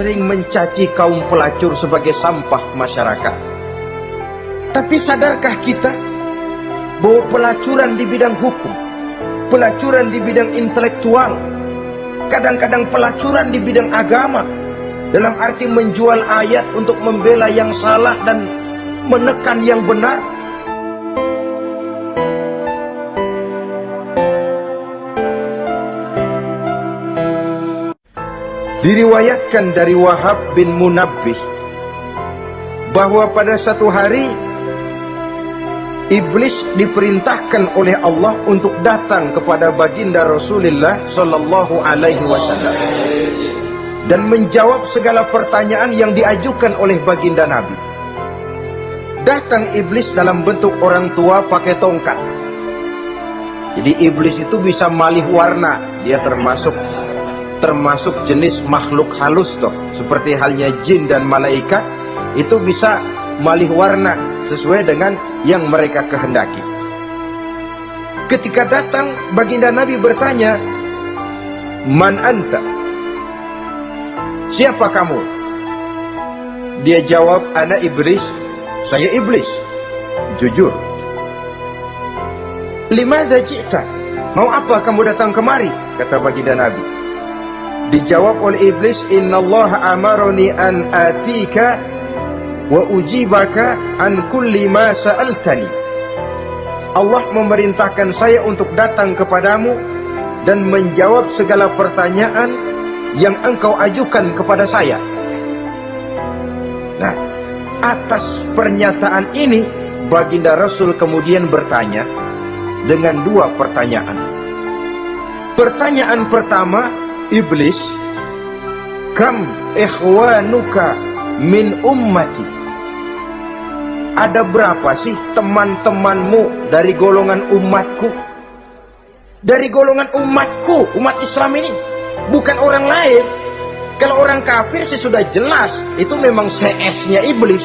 sering mencaci kaum pelacur sebagai sampah masyarakat. Tapi sadarkah kita bahwa pelacuran di bidang hukum, pelacuran di bidang intelektual, kadang-kadang pelacuran di bidang agama, dalam arti menjual ayat untuk membela yang salah dan menekan yang benar, diriwayatkan dari Wahab bin Munabbih bahwa pada satu hari iblis diperintahkan oleh Allah untuk datang kepada baginda Rasulullah sallallahu alaihi wasallam dan menjawab segala pertanyaan yang diajukan oleh baginda Nabi. Datang iblis dalam bentuk orang tua pakai tongkat. Jadi iblis itu bisa malih warna, dia termasuk jenis makhluk halus toh, seperti halnya jin dan malaikat, itu bisa malih warna sesuai dengan yang mereka kehendaki. Ketika datang, baginda Nabi bertanya, "Man anta?" Siapa kamu? Dia jawab, "Ana iblis." Saya iblis. Jujur. "Limadza ji'ta?" Mau apa kamu datang kemari? Kata baginda Nabi. Dijawab oleh iblis, "Innallaha amaroni an atika wa ujibaka an kulli ma sa'altani." Allah memerintahkan saya untuk datang kepadamu dan menjawab segala pertanyaan yang engkau ajukan kepada saya. Nah, atas pernyataan ini baginda Rasul kemudian bertanya dengan dua pertanyaan. Pertanyaan pertama, iblis, "Kam ikhwanuka min ummati?" Ada berapa sih teman-temanmu dari golongan umatku? Dari golongan umatku, umat Islam ini, bukan orang lain. Kalau orang kafir sih sudah jelas, itu memang CS-nya iblis.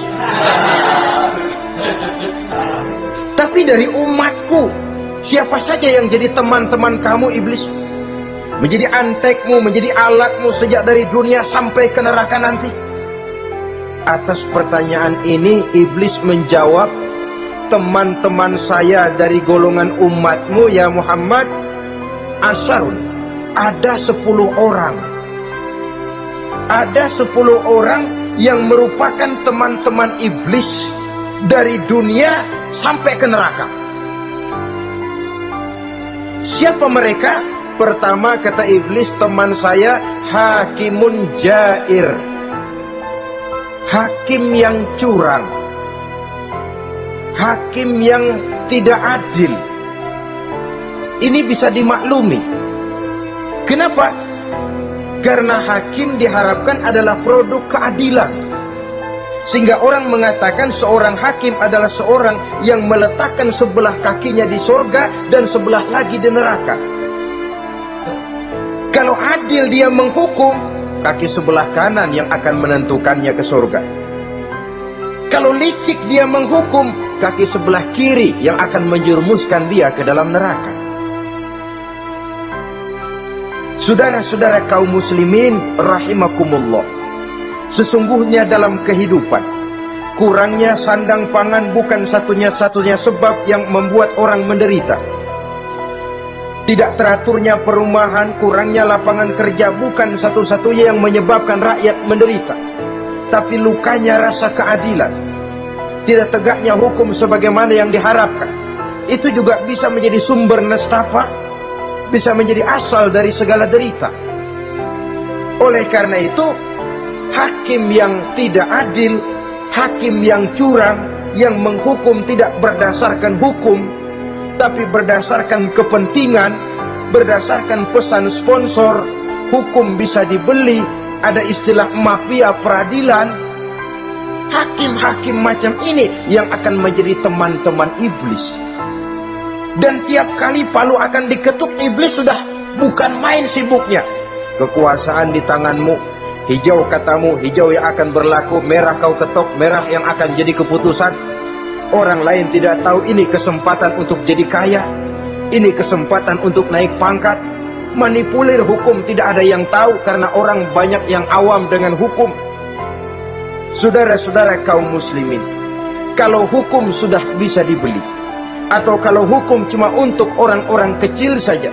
Tapi dari umatku, siapa saja yang jadi teman-teman kamu iblis? Menjadi antekmu, menjadi alatmu sejak dari dunia sampai ke neraka nanti. Atas pertanyaan ini iblis menjawab, "Teman-teman saya dari golongan umatmu ya Muhammad, asyarun, ada 10 orang. Ada 10 orang yang merupakan teman-teman iblis dari dunia sampai ke neraka." Siapa mereka? Pertama kata iblis, teman saya hakimun jair, hakim yang curang, hakim yang tidak adil. Ini bisa dimaklumi. Kenapa? Karena hakim diharapkan adalah produk keadilan, sehingga orang mengatakan seorang hakim adalah seorang yang meletakkan sebelah kakinya di surga dan sebelah lagi di neraka. Kalau adil dia menghukum, kaki sebelah kanan yang akan menentukannya ke surga. Kalau licik dia menghukum, kaki sebelah kiri yang akan menjerumuskan dia ke dalam neraka. Saudara-saudara kaum muslimin rahimakumullah, sesungguhnya dalam kehidupan, kurangnya sandang pangan bukan satunya-satunya sebab yang membuat orang menderita. Tidak teraturnya perumahan, kurangnya lapangan kerja bukan satu-satunya yang menyebabkan rakyat menderita. Tapi lukanya rasa keadilan, tidak tegaknya hukum sebagaimana yang diharapkan, itu juga bisa menjadi sumber nestapa, bisa menjadi asal dari segala derita. Oleh karena itu, hakim yang tidak adil, hakim yang curang, yang menghukum tidak berdasarkan hukum, tapi berdasarkan kepentingan, berdasarkan pesan sponsor, hukum bisa dibeli, ada istilah mafia peradilan. Hakim-hakim macam ini yang akan menjadi teman-teman iblis. Dan tiap kali palu akan diketuk, iblis sudah bukan main sibuknya. Kekuasaan di tanganmu, hijau katamu, hijau yang akan berlaku, merah kau ketok, merah yang akan jadi keputusan. Orang lain tidak tahu ini kesempatan untuk jadi kaya, ini kesempatan untuk naik pangkat, manipulir hukum tidak ada yang tahu karena orang banyak yang awam dengan hukum. Saudara-saudara kaum muslimin, kalau hukum sudah bisa dibeli, atau kalau hukum cuma untuk orang-orang kecil saja,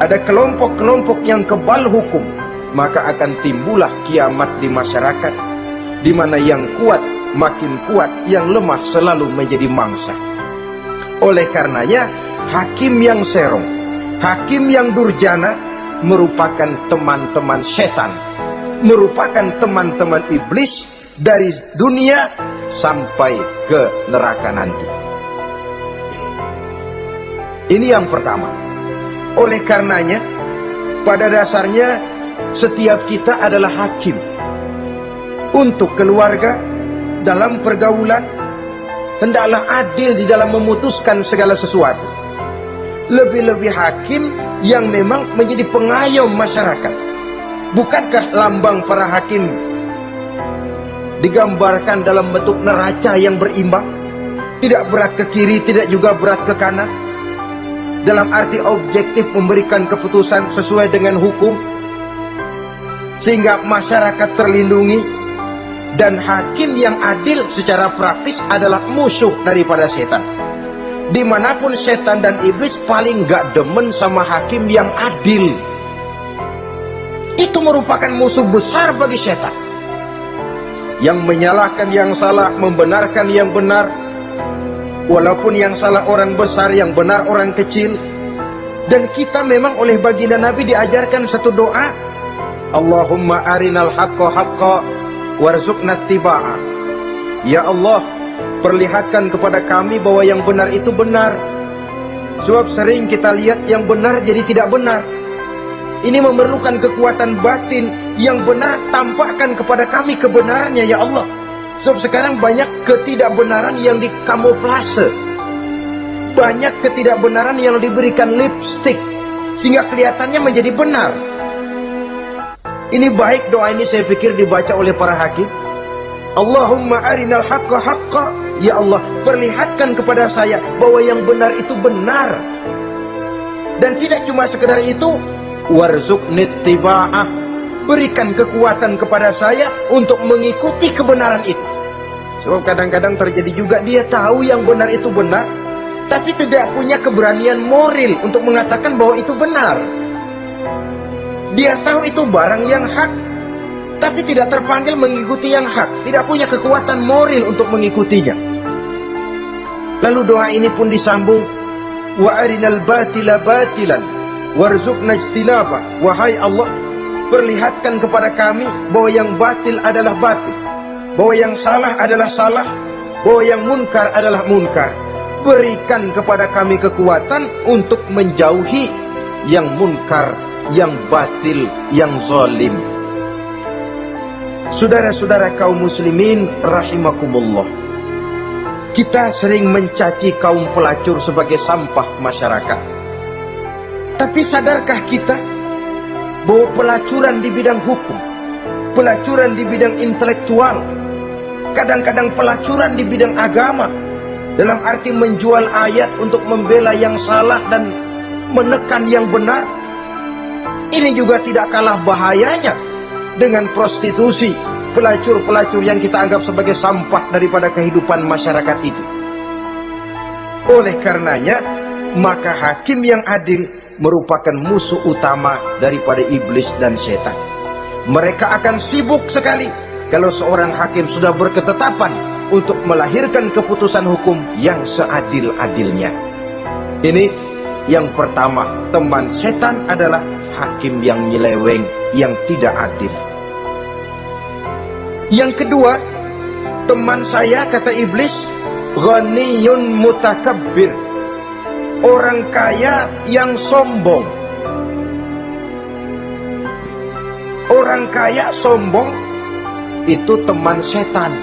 ada kelompok-kelompok yang kebal hukum, maka akan timbullah kiamat di masyarakat, di mana yang kuat makin kuat, yang lemah selalu menjadi mangsa. Oleh karenanya, hakim yang serong, hakim yang durjana merupakan teman-teman setan, merupakan teman-teman iblis dari dunia sampai ke neraka nanti. Ini yang pertama. Oleh karenanya, pada dasarnya setiap kita adalah hakim untuk keluarga. Dalam pergaulan hendaklah adil di dalam memutuskan segala sesuatu. Lebih-lebih hakim yang memang menjadi pengayom masyarakat. Bukankah lambang para hakim digambarkan dalam bentuk neraca yang berimbang, tidak berat ke kiri, tidak juga berat ke kanan, dalam arti objektif memberikan keputusan sesuai dengan hukum, sehingga masyarakat terlindungi. Dan hakim yang adil secara praktis adalah musuh daripada setan. Dimanapun setan dan iblis paling gak demen sama hakim yang adil. Itu merupakan musuh besar bagi setan, yang menyalahkan yang salah, membenarkan yang benar, walaupun yang salah orang besar, yang benar orang kecil. Dan kita memang oleh baginda Nabi diajarkan satu doa, Allahumma arinal haqqa haqqa warzuqna tibaa. Ya Allah, perlihatkan kepada kami bahwa yang benar itu benar. Sebab sering kita lihat yang benar jadi tidak benar. Ini memerlukan kekuatan batin. Yang benar tampakkan kepada kami kebenarannya ya Allah. Sebab sekarang banyak ketidakbenaran yang dikamuflase, banyak ketidakbenaran yang diberikan lipstick sehingga kelihatannya menjadi benar. Ini baik doa ini saya pikir dibaca oleh para hakim. Allahumma arinal haqqa haqqa. Ya Allah, perlihatkan kepada saya bahwa yang benar itu benar. Dan tidak cuma sekedar itu, warzuqni ittiba'ah. Berikan kekuatan kepada saya untuk mengikuti kebenaran itu. Sebab kadang-kadang terjadi juga dia tahu yang benar itu benar, tapi tidak punya keberanian moral untuk mengatakan bahwa itu benar. Dia tahu itu barang yang hak, tapi tidak terpanggil mengikuti yang hak, tidak punya kekuatan moral untuk mengikutinya. Lalu doa ini pun disambung, wa arinal batila batilan warzuqna ijtinaba. Wahai Allah, perlihatkan kepada kami bahwa yang batil adalah batil, bahwa yang salah adalah salah, bahwa yang munkar adalah munkar. Berikan kepada kami kekuatan untuk menjauhi yang munkar, yang batil, yang zalim. Saudara-saudara kaum muslimin rahimakumullah, kita sering mencaci kaum pelacur sebagai sampah masyarakat. Tapi sadarkah kita bahwa pelacuran di bidang hukum, pelacuran di bidang intelektual, kadang-kadang pelacuran di bidang agama, dalam arti menjual ayat untuk membela yang salah dan menekan yang benar, ini juga tidak kalah bahayanya dengan prostitusi, pelacur-pelacur yang kita anggap sebagai sampah daripada kehidupan masyarakat itu. Oleh karenanya, maka hakim yang adil merupakan musuh utama daripada iblis dan setan. Mereka akan sibuk sekali kalau seorang hakim sudah berketetapan untuk melahirkan keputusan hukum yang seadil-adilnya. Ini yang pertama, teman setan adalah hakim yang nyeleweng, yang tidak adil. Yang kedua, teman saya, kata iblis, ghaniyun mutakabbir, orang kaya yang sombong. Orang kaya sombong itu teman setan.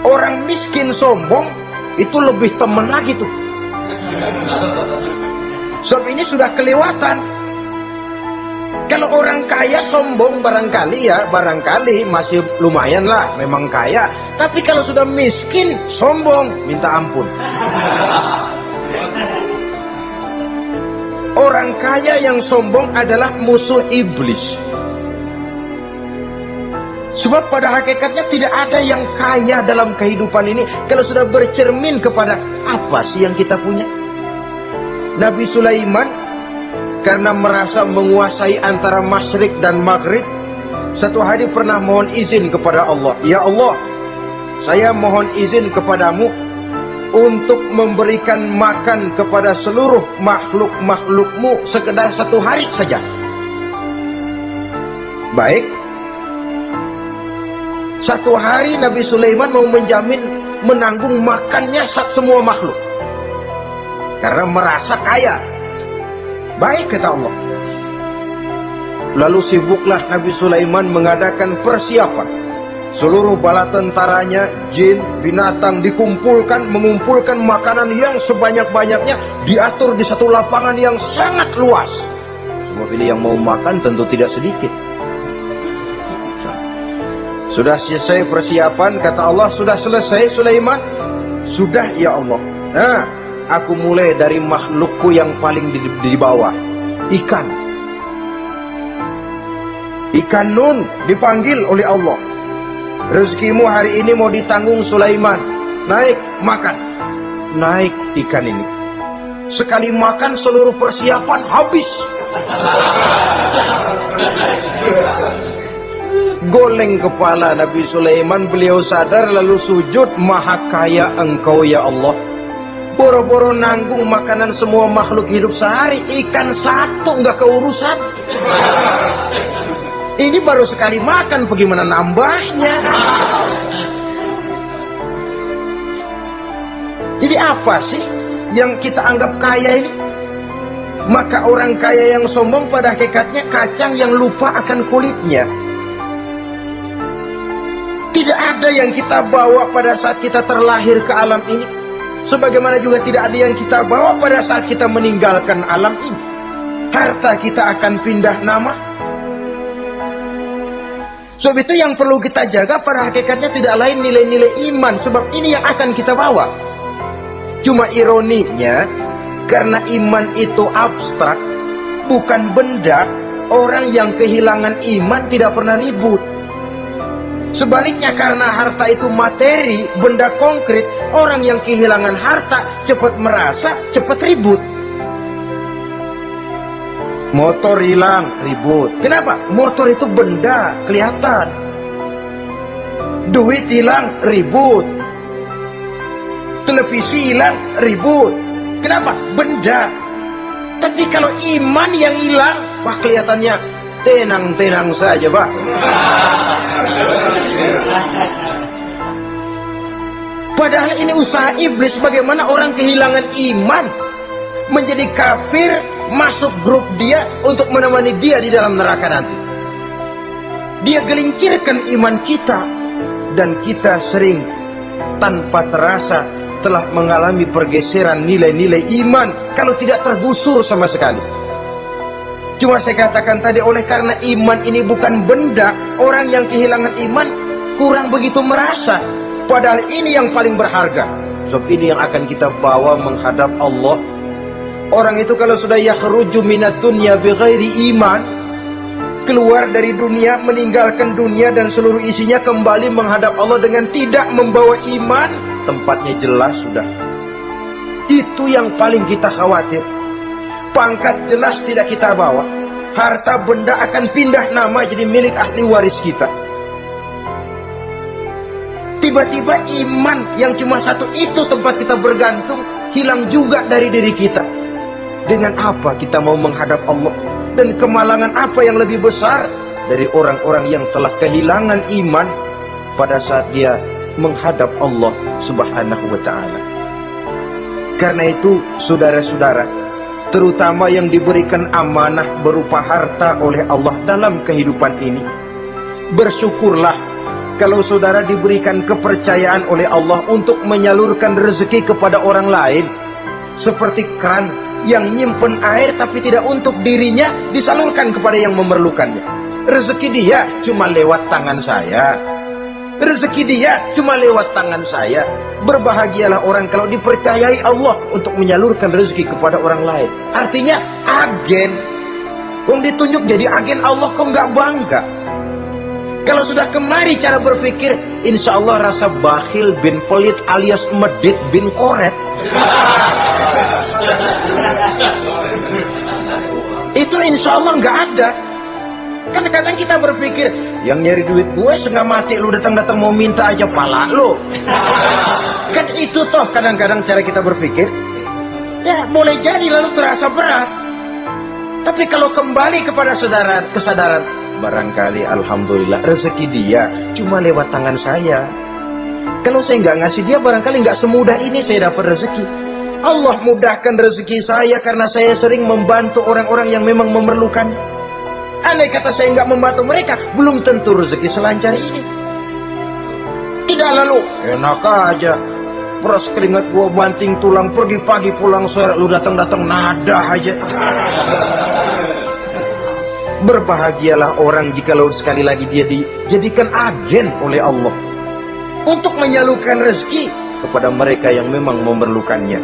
Orang miskin sombong itu lebih teman lagi tuh. Sebab ini sudah kelewatan. Kalau orang kaya sombong barangkali ya, barangkali masih lumayan lah, memang kaya. Tapi kalau sudah miskin sombong, minta ampun. Orang kaya yang sombong adalah musuh iblis. Sebab pada hakikatnya tidak ada yang kaya dalam kehidupan ini kalau sudah bercermin kepada apa sih yang kita punya. Nabi Sulaiman karena merasa menguasai antara masyrik dan maghrib, satu hari pernah mohon izin kepada Allah. Ya Allah, saya mohon izin kepadamu untuk memberikan makan kepada seluruh makhluk-makhlukmu sekedar satu hari saja. Baik. Satu hari Nabi Sulaiman mau menjamin menanggung makannya semua makhluk. Karena merasa kaya. Baik, kata Allah. Lalu sibuklah Nabi Sulaiman mengadakan persiapan. Seluruh bala tentaranya, jin, binatang dikumpulkan, mengumpulkan makanan yang sebanyak-banyaknya, diatur di satu lapangan yang sangat luas. Sebab ini yang mau makan tentu tidak sedikit. Sudah selesai persiapan, kata Allah, sudah selesai Sulaiman? Sudah ya Allah. Nah, aku mulai dari makhlukku yang paling di bawah, ikan. Ikan Nun dipanggil oleh Allah. Rezekimu hari ini mau ditanggung Sulaiman. Naik, makan. Naik ikan ini. Sekali makan seluruh persiapan habis. Goleng kepala Nabi Sulaiman, beliau sadar lalu sujud, maha kaya engkau ya Allah. Boro-boro nanggung makanan semua makhluk hidup sehari, ikan satu nggak keurusan. Ini baru sekali makan, bagaimana nambahnya? Jadi apa sih yang kita anggap kaya ini? Maka orang kaya yang sombong pada hakikatnya kacang yang lupa akan kulitnya. Tidak ada yang kita bawa pada saat kita terlahir ke alam ini, sebagaimana juga tidak ada yang kita bawa pada saat kita meninggalkan alam ini. Harta kita akan pindah nama. Sebab itu yang perlu kita jaga pada hakikatnya tidak lain nilai-nilai iman, sebab ini yang akan kita bawa. Cuma ironinya, karena iman itu abstrak, bukan benda, orang yang kehilangan iman tidak pernah ribut. Sebaliknya karena harta itu materi, benda konkret, orang yang kehilangan harta cepat merasa, cepat ribut. Motor hilang, ribut. Kenapa? Motor itu benda, kelihatan. Duit hilang, ribut. Televisi hilang, ribut. Kenapa? Benda. Tapi kalau iman yang hilang, wah kelihatannya tenang-tenang saja, Pak. Padahal ini usaha iblis, bagaimana orang kehilangan iman, menjadi kafir, masuk grup dia untuk menemani dia di dalam neraka nanti. Dia gelincirkan iman kita, dan kita sering tanpa terasa telah mengalami pergeseran nilai-nilai iman kalau tidak tergusur sama sekali. Cuma saya katakan tadi, oleh karena iman ini bukan benda, orang yang kehilangan iman kurang begitu merasa. Padahal ini yang paling berharga. Sebab ini yang akan kita bawa menghadap Allah. Orang itu kalau sudah yakhruju minad dunya bighairi iman, keluar dari dunia, meninggalkan dunia dan seluruh isinya, kembali menghadap Allah dengan tidak membawa iman, tempatnya jelas sudah. Itu yang paling kita khawatir. Pangkat jelas tidak kita bawa, harta benda akan pindah nama jadi milik ahli waris kita. Tiba-tiba iman yang cuma satu itu tempat kita bergantung hilang juga dari diri kita. Dengan apa kita mau menghadap Allah? Dan kemalangan apa yang lebih besar dari orang-orang yang telah kehilangan iman pada saat dia menghadap Allah Subhanahu wa ta'ala. Karena itu saudara-saudara, terutama yang diberikan amanah berupa harta oleh Allah dalam kehidupan ini, bersyukurlah kalau saudara diberikan kepercayaan oleh Allah untuk menyalurkan rezeki kepada orang lain. Seperti keran yang nyimpen air tapi tidak untuk dirinya, disalurkan kepada yang memerlukannya. Rezeki dia cuma lewat tangan saya, rezeki dia cuma lewat tangan saya. Berbahagialah orang kalau dipercayai Allah untuk menyalurkan rezeki kepada orang lain. Artinya agen. Wong ditunjuk jadi agen Allah, kok nggak bangga? Kalau sudah kemari cara berpikir, insya Allah rasa bakhil bin pelit alias medit bin koret. Itu insya Allah nggak ada. Kadang-kadang kita berpikir, yang nyari duit gue setengah mati, lu datang-datang mau minta aja pala lu. Kan itu toh kadang-kadang cara kita berpikir. Ya boleh jadi lalu terasa berat. Tapi kalau kembali kepada kesadaran, barangkali alhamdulillah rezeki dia cuma lewat tangan saya. Kalau saya nggak ngasih dia, barangkali nggak semudah ini saya dapat rezeki. Allah mudahkan rezeki saya karena saya sering membantu orang-orang yang memang memerlukan. Andai kata saya nggak membantu mereka, belum tentu rezeki selancar ini. Tidak lalu enak aja, peras keringat gua banting tulang, pergi pagi pulang sore, lu datang-datang nada aja. Berbahagialah orang jikalau sekali lagi dia dijadikan agen oleh Allah untuk menyalurkan rezeki kepada mereka yang memang memerlukannya.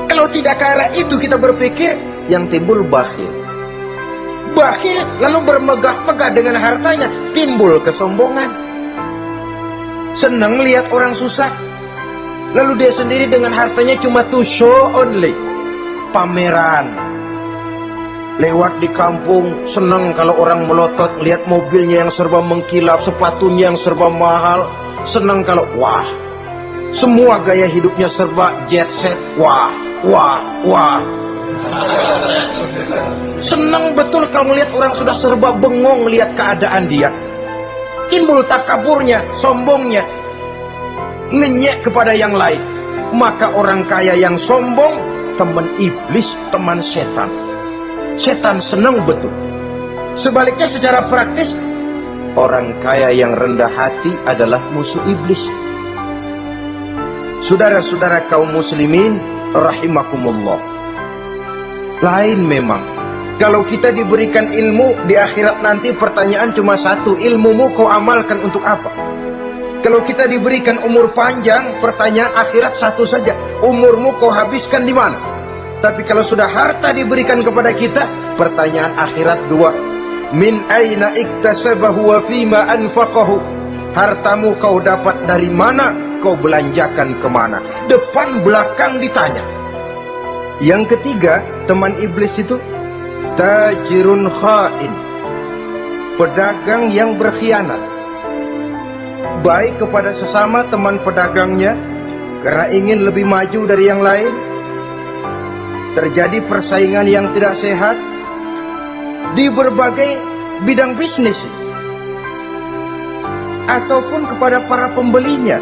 Kalau tidak ke arah itu kita berpikir, yang timbul bakhil. Bakhil lalu bermegah-megah dengan hartanya, timbul kesombongan. Senang lihat orang susah, lalu dia sendiri dengan hartanya cuma to show only, pameran. Lewat di kampung, senang kalau orang melotot, lihat mobilnya yang serba mengkilap, sepatunya yang serba mahal. Senang kalau, wah, semua gaya hidupnya serba jet set, wah, wah, wah. Senang betul kalau melihat orang sudah serba bengong lihat keadaan dia. Timbul takaburnya, sombongnya, ngenyek kepada yang lain. Maka orang kaya yang sombong, teman iblis, teman setan. Setan senang betul. Sebaliknya secara praktis, orang kaya yang rendah hati adalah musuh iblis. Saudara-saudara kaum muslimin rahimakumullah, lain memang. Kalau kita diberikan ilmu di akhirat nanti, pertanyaan cuma satu, ilmumu kau amalkan untuk apa? Kalau kita diberikan umur panjang, pertanyaan akhirat satu saja, umurmu kau habiskan di mana? Tapi kalau sudah harta diberikan kepada kita, pertanyaan akhirat dua. Min aina iktasabahu wa fima anfaqahu. Hartamu kau dapat dari mana, kau belanjakan kemana? Depan belakang ditanya. Yang ketiga, teman iblis itu tajirun khain, pedagang yang berkhianat. Baik kepada sesama teman pedagangnya karena ingin lebih maju dari yang lain. Terjadi persaingan yang tidak sehat di berbagai bidang bisnis, ataupun kepada para pembelinya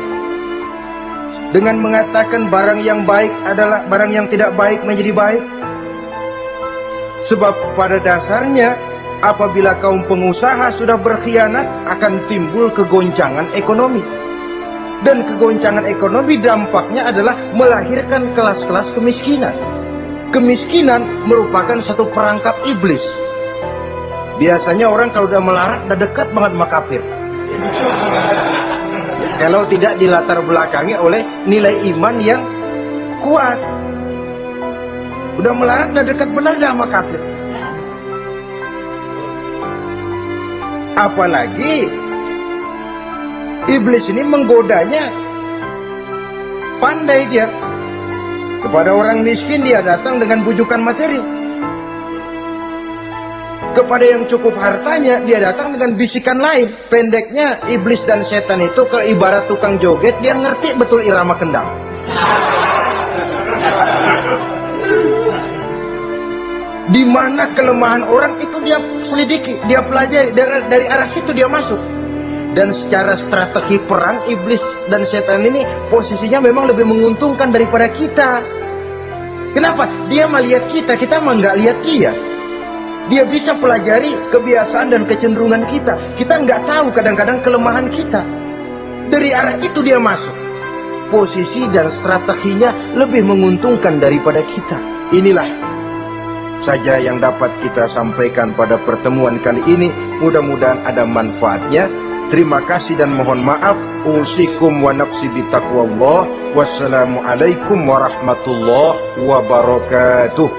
dengan mengatakan barang yang baik adalah barang yang tidak baik menjadi baik. Sebab pada dasarnya apabila kaum pengusaha sudah berkhianat, akan timbul kegoncangan ekonomi. Dan kegoncangan ekonomi dampaknya adalah melahirkan kelas-kelas kemiskinan. Kemiskinan merupakan satu perangkap iblis. Biasanya orang kalau udah melarat, udah dekat banget sama kafir. Kalau tidak dilatar belakangi oleh nilai iman yang kuat, udah melarat, udah dekat benar dah sama kafir. Apalagi iblis ini menggodanya pandai dia. Kepada orang miskin dia datang dengan bujukan materi. Kepada yang cukup hartanya dia datang dengan bisikan lain. Pendeknya iblis dan setan itu ke ibarat tukang joget, dia ngerti betul irama kendang. Di mana kelemahan orang itu dia selidiki, dia pelajari, dari arah situ dia masuk. Dan secara strategi perang, iblis dan setan ini posisinya memang lebih menguntungkan daripada kita. Kenapa? Dia melihat kita, kita mah nggak lihat dia. Dia bisa pelajari kebiasaan dan kecenderungan kita. Kita nggak tahu kadang-kadang kelemahan kita. Dari arah itu dia masuk. Posisi dan strateginya lebih menguntungkan daripada kita. Inilah saja yang dapat kita sampaikan pada pertemuan kali ini. Mudah-mudahan ada manfaatnya. Terima kasih dan mohon maaf. Usikum wa nafsi bitaqwallah. Wassalamualaikum warahmatullahi wabarakatuh.